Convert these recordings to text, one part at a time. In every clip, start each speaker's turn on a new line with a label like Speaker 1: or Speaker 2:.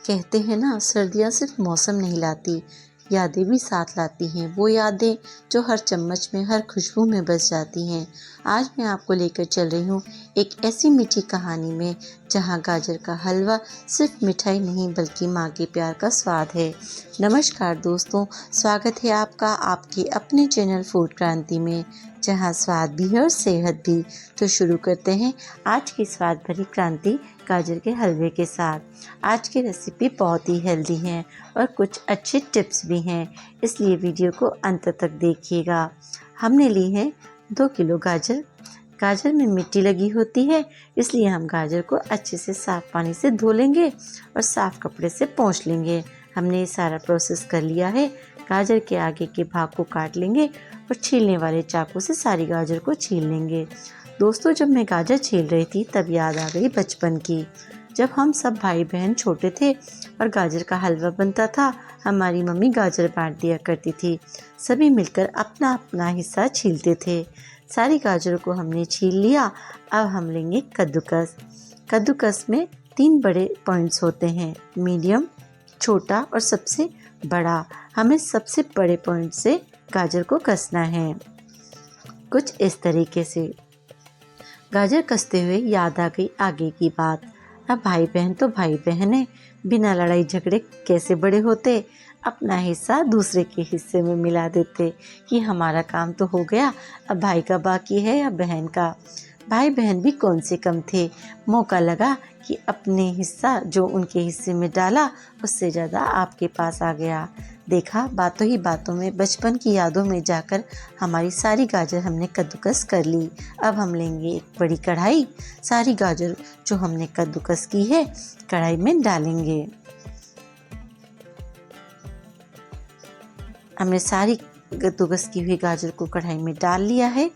Speaker 1: कहते हैं ना, सर्दियाँ सिर्फ मौसम नहीं लाती, यादें भी साथ लाती हैं। वो यादें जो हर चम्मच में, हर खुशबू में बस जाती हैं। आज मैं आपको लेकर चल रही हूँ एक ऐसी मीठी कहानी में जहाँ गाजर का हलवा सिर्फ मिठाई नहीं बल्कि माँ के प्यार का स्वाद है। नमस्कार दोस्तों, स्वागत है आपका आपके अपने चैनल फूड क्रांति में, जहाँ स्वाद भी है और सेहत भी। तो शुरू करते हैं आज की स्वाद भरी क्रांति गाजर के हलवे के साथ। आज की रेसिपी बहुत ही हेल्दी है और कुछ अच्छे टिप्स भी हैं, इसलिए वीडियो को अंत तक देखिएगा। हमने ली है 2 किलो गाजर। गाजर में मिट्टी लगी होती है, इसलिए हम गाजर को अच्छे से साफ पानी से धो लेंगे और साफ कपड़े से पोंछ लेंगे। हमने ये सारा प्रोसेस कर लिया है। गाजर के आगे के भाग को काट लेंगे और छीलने वाले चाकू से सारी गाजर को छील लेंगे। दोस्तों, जब मैं गाजर छील रही थी तब याद आ गई बचपन की, जब हम सब भाई बहन छोटे थे और गाजर का हलवा बनता था। हमारी मम्मी गाजर बांट दिया करती थी, सभी मिलकर अपना अपना हिस्सा छीलते थे। सारी गाजरों को हमने छील लिया। अब हम लेंगे कद्दूकस। कद्दूकस में 3 बड़े पॉइंट्स होते हैं, मीडियम, छोटा और सबसे बड़ा। हमें सबसे बड़े पॉइंट से गाजर को कसना है, कुछ इस तरीके से। गाजर कसते हुए याद आ गई आगे की बात। अब भाई बहन तो भाई बहन है, बिना लड़ाई झगड़े कैसे बड़े होते। अपना हिस्सा दूसरे के हिस्से में मिला देते कि हमारा काम तो हो गया, अब भाई का बाकी है या बहन का। भाई बहन भी कौन से कम थे। मौका लगा कि अपने हिस्सा जो उनके हिस्से में डाला, उससे ज़्यादा आपके पास आ गया। देखा, बातों ही बातों में बचपन की यादों में जाकर हमारी सारी गाजर हमने कद्दूकस कर ली। अब हम लेंगे एक बड़ी कढ़ाई। सारी गाजर जो हमने कद्दूकस की है कढ़ाई में डालेंगे। हमने सारी कद्दूकस की हुई गाजर को कढ़ाई में डाल लिया है।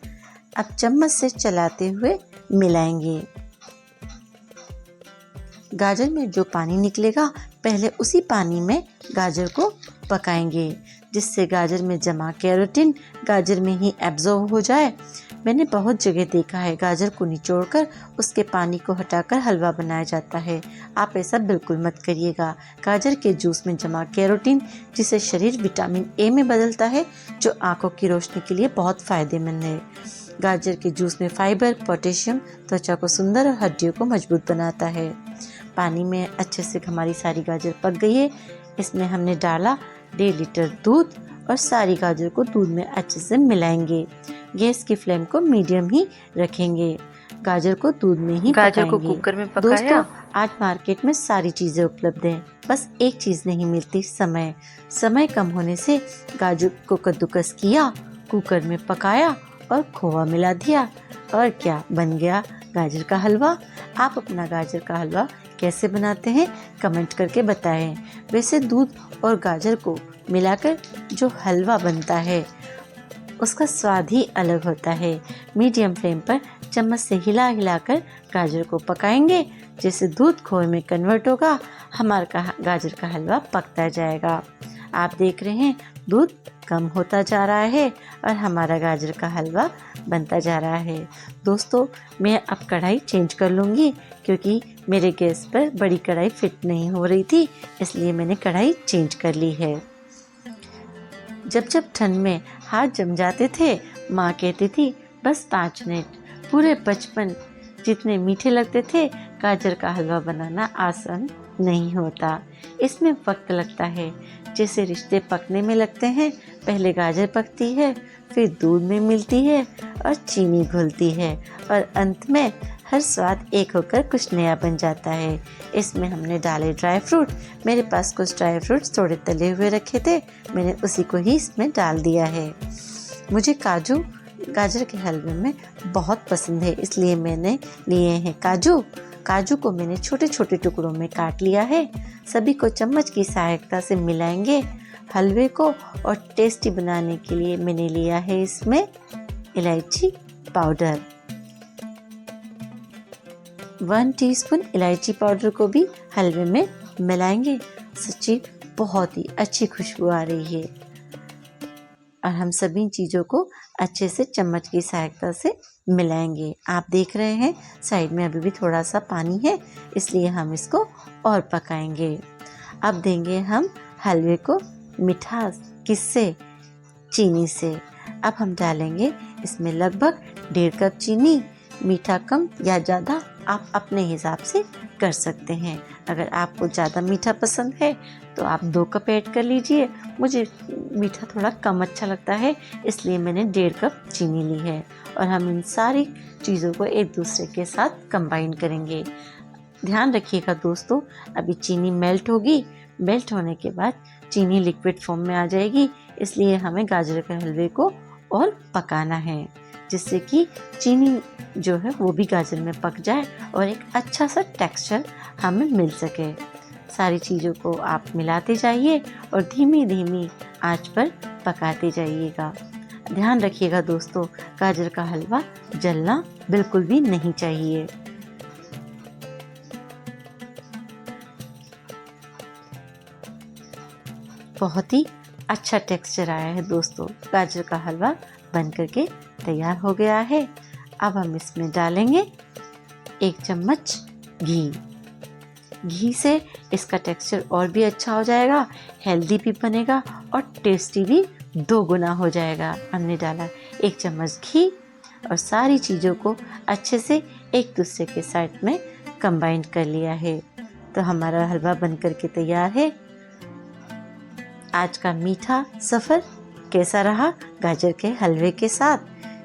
Speaker 1: अब चम्मच से चलाते हुए मिलाएंगे। गाजर में जो पानी निकलेगा, पहले उसी पानी में गाजर को पकाएंगे, जिससे गाजर में जमा कैरोटीन गाजर में ही एब्जॉर्ब हो जाए। मैंने बहुत जगह देखा है गाजर को निचोड़कर उसके पानी को हटाकर हलवा बनाया जाता है। आप ऐसा बिल्कुल मत करिएगा। गाजर के जूस में जमा कैरोटीन, जिसे शरीर विटामिन ए में बदलता है, जो आंखों की रोशनी के लिए बहुत फायदेमंद है। गाजर के जूस में फाइबर, पोटेशियम त्वचा को सुंदर और हड्डियों को मजबूत बनाता है। पानी में अच्छे से हमारी सारी गाजर पक गई है। इसमें हमने डाला 1.5 लीटर दूध और सारी गाजर को दूध में अच्छे से मिलाएंगे। गैस की फ्लेम को मीडियम ही रखेंगे। गाजर को दूध में ही
Speaker 2: गाजर
Speaker 1: पकाएंगे।
Speaker 2: को कुकर में पकाया।
Speaker 1: दोस्तों, आज मार्केट में सारी चीज़ें उपलब्ध हैं, बस एक चीज़ नहीं मिलती, समय। समय कम होने से गाजर को कद्दूकस किया, कुकर में पकाया और खोआ मिला दिया, और क्या बन गया गाजर का हलवा। आप अपना गाजर का हलवा कैसे बनाते हैं कमेंट करके बताएं। वैसे दूध और गाजर को मिलाकर जो हलवा बनता है उसका स्वाद ही अलग होता है। मीडियम फ्लेम पर चम्मच से हिला हिलाकर गाजर को पकाएंगे। जैसे दूध खोए में कन्वर्ट होगा, हमारा गाजर का हलवा पकता जाएगा। आप देख रहे हैं दूध कम होता जा रहा है और हमारा गाजर का हलवा बनता जा रहा है। दोस्तों, मैं अब कढ़ाई चेंज कर लूँगी, क्योंकि मेरे गैस पर बड़ी कढ़ाई फिट नहीं हो रही थी, इसलिए मैंने कढ़ाई चेंज कर ली है। जब जब ठंड में हाथ जम जाते थे, माँ कहती थी बस 5 मिनट। पूरे बचपन जितने मीठे लगते थे, गाजर का हलवा बनाना आसान नहीं होता। इसमें वक्त लगता है, जैसे रिश्ते पकने में लगते हैं। पहले गाजर पकती है, फिर दूध में मिलती है और चीनी घुलती है, और अंत में हर स्वाद एक होकर कुछ नया बन जाता है। इसमें हमने डाले ड्राई फ्रूट। मेरे पास कुछ ड्राई फ्रूट्स थोड़े तले हुए रखे थे, मैंने उसी को ही इसमें डाल दिया है। मुझे काजू गाजर के हलवे में बहुत पसंद है, इसलिए मैंने लिए हैं काजू। काजू को मैंने छोटे छोटे टुकड़ों में काट लिया है। सभी को चम्मच की सहायता से मिलाएंगे हलवे को, और टेस्टी बनाने के लिए मैंने लिया है इसमें इलायची पाउडर। 1 टीस्पून इलायची पाउडर को भी हलवे में मिलाएंगे। सच्ची बहुत ही अच्छी खुशबू आ रही है, और हम सभी चीज़ों को अच्छे से चम्मच की सहायता से मिलाएंगे। आप देख रहे हैं साइड में अभी भी थोड़ा सा पानी है, इसलिए हम इसको और पकाएंगे। अब देंगे हम हलवे को मिठास, किससे? चीनी से। अब हम डालेंगे इसमें लगभग 1.5 कप चीनी। मीठा कम या ज़्यादा आप अपने हिसाब से कर सकते हैं। अगर आपको ज़्यादा मीठा पसंद है तो आप 2 कप ऐड कर लीजिए। मुझे मीठा थोड़ा कम अच्छा लगता है, इसलिए मैंने 1.5 कप चीनी ली है। और हम इन सारी चीज़ों को एक दूसरे के साथ कंबाइन करेंगे। ध्यान रखिएगा दोस्तों, अभी चीनी मेल्ट होगी। मेल्ट होने के बाद चीनी लिक्विड फॉर्म में आ जाएगी, इसलिए हमें गाजर के हलवे को और पकाना है, जिससे कि चीनी जो है वो भी गाजर में पक जाए और एक अच्छा सा टेक्सचर हमें मिल सके। सारी चीज़ों को आप मिलाते जाइए और धीमी धीमी आंच पर पकाते जाइएगा। ध्यान रखिएगा दोस्तों, गाजर का हलवा जलना बिल्कुल भी नहीं चाहिए। बहुत ही अच्छा टेक्सचर आया है दोस्तों। गाजर का हलवा बन करके तैयार हो गया है। अब हम इसमें डालेंगे 1 चम्मच घी। घी से इसका टेक्सचर और भी अच्छा हो जाएगा, हेल्दी भी बनेगा और टेस्टी भी 2 गुना हो जाएगा। हमने डाला 1 चम्मच घी और सारी चीज़ों को अच्छे से एक दूसरे के साथ में कंबाइन कर लिया है। तो हमारा हलवा बन करके तैयार है। आज का मीठा सफ़र कैसा रहा गाजर के हलवे के साथ,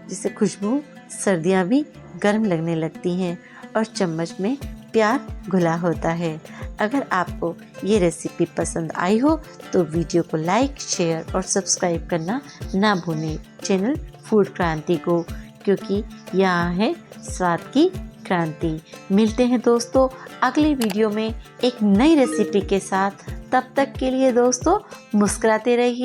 Speaker 1: जिससे खुशबू सर्दियाँ भी गर्म लगने लगती हैं और चम्मच में प्यार घुला होता है। अगर आपको ये रेसिपी पसंद आई हो तो वीडियो को लाइक, शेयर और सब्सक्राइब करना ना भूलें चैनल फूड क्रांति को, क्योंकि यहाँ है स्वाद की क्रांति। मिलते हैं दोस्तों अगली वीडियो में एक नई रेसिपी के साथ। तब तक के लिए दोस्तों मुस्कुराते रहिए।